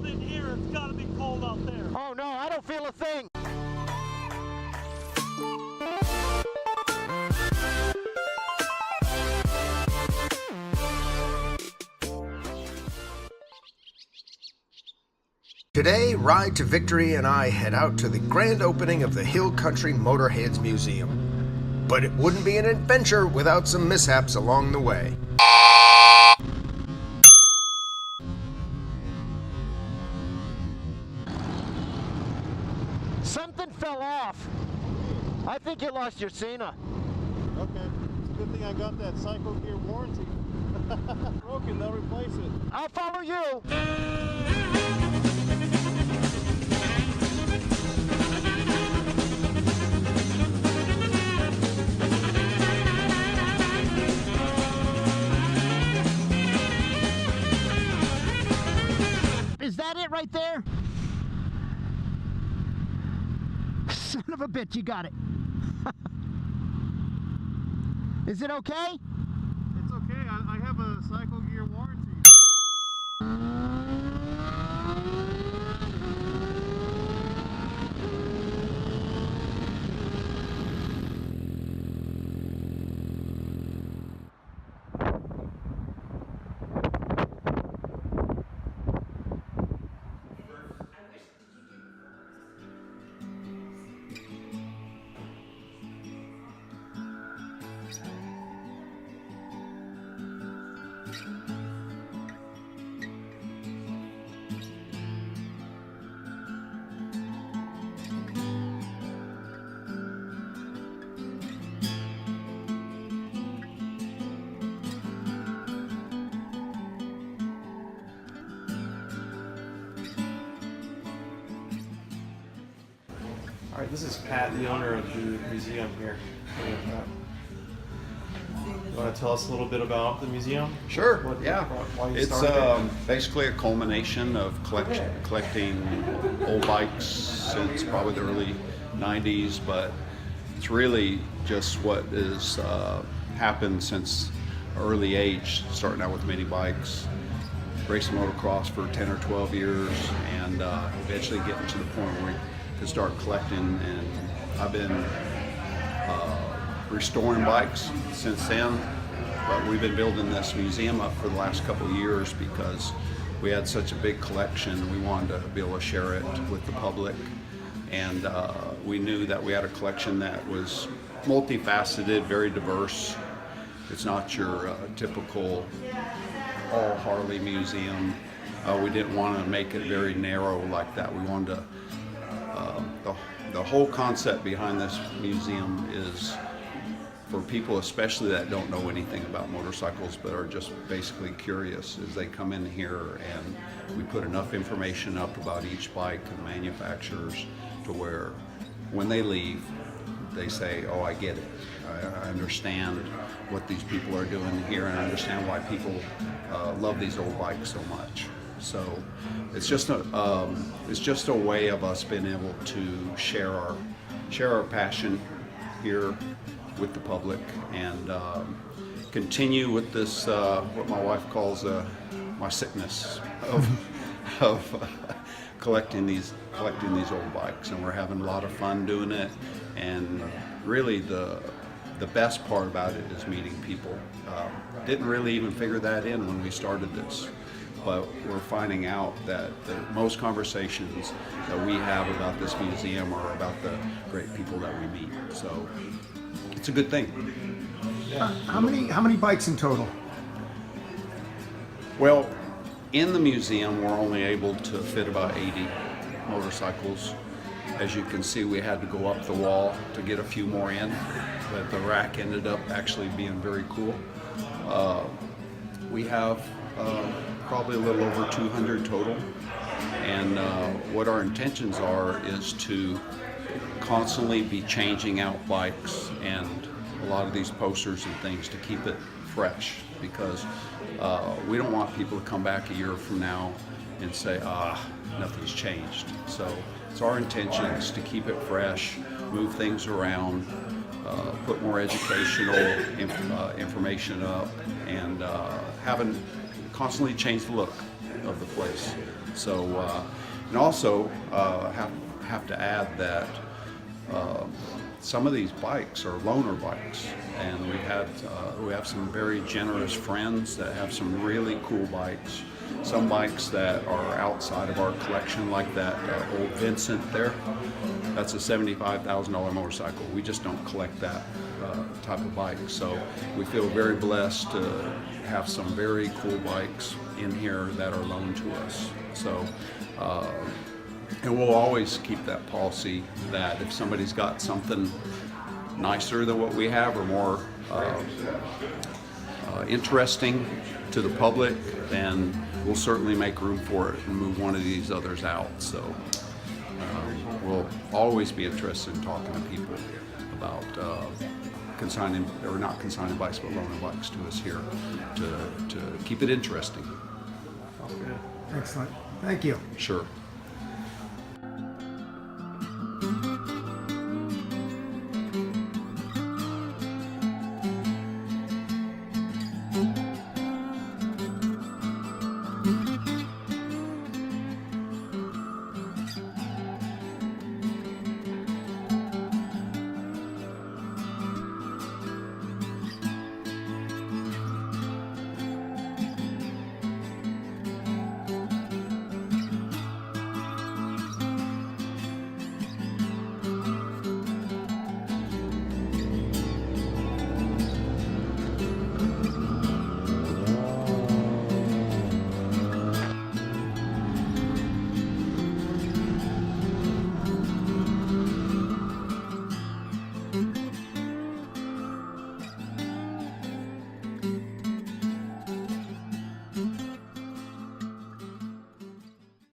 cold in here, it's got to be cold out there. Oh no, I don't feel a thing. Today, Ride to Victory and I head out to the grand opening of the Hill Country Motorheads Museum. But it wouldn't be an adventure without some mishaps along the way. Something fell off. I think you lost your Cena. Okay, it's a good thing I got that cycle gear warranty. Broken, they'll replace it. I'll follow you. Is that it right there? Son of a bitch, you got it. Is it okay? It's okay, I have a cycle gear warranty. All right, this is Pat, the owner of the museum here. You want to tell us a little bit about the museum? Sure, What, yeah. Why you It's started it? basically a culmination of collecting old bikes since probably the early 90s, but it's really just what has happened since early age, starting out with mini bikes, racing motocross for 10 or 12 years, and eventually getting to the point where we could start collecting. And I've been restoring bikes since then, but we've been building this museum up for the last couple of years because we had such a big collection. We wanted to be able to share it with the public, and we knew that we had a collection that was multifaceted, very diverse. It's not your typical all Harley museum. We didn't want to make it very narrow like that. We wanted to, the whole concept behind this museum is for people especially that don't know anything about motorcycles but are just basically curious, is they come in here and we put enough information up about each bike and manufacturers to where when they leave they say, oh, I get it. I understand what these people are doing here, and I understand why people love these old bikes so much. So it's just a way of us being able to share our passion here with the public, and continue with this what my wife calls my sickness of collecting these old bikes, and we're having a lot of fun doing it. And really the best part about it is meeting people. Didn't really even figure that in when we started this, but we're finding out that the most conversations that we have about this museum are about the great people that we meet. So it's a good thing. How many bikes in total? Well, in the museum we're only able to fit about 80 motorcycles. As you can see, we had to go up the wall to get a few more in, but the rack ended up actually being very cool. We have probably a little over 200 total, and what our intentions are is to constantly be changing out bikes and a lot of these posters and things to keep it fresh, because we don't want people to come back a year from now and say, nothing's changed. So it's our intention is to keep it fresh, move things around, put more educational information up, and constantly change the look. of the place. So, and also have to add that some of these bikes are loaner bikes, and we have some very generous friends that have some really cool bikes. Some bikes that are outside of our collection, like that old Vincent there. That's a $75,000 motorcycle. We just don't collect that type of bike. So we feel very blessed to have some very cool bikes in here that are loaned to us. So, and we'll always keep that policy that if somebody's got something nicer than what we have or more interesting to the public, then we'll certainly make room for it and move one of these others out. So we'll always be interested in talking to people about consigning, or not consigning bikes, but loaning bikes to us here to keep it interesting. Excellent. Thank you. Sure.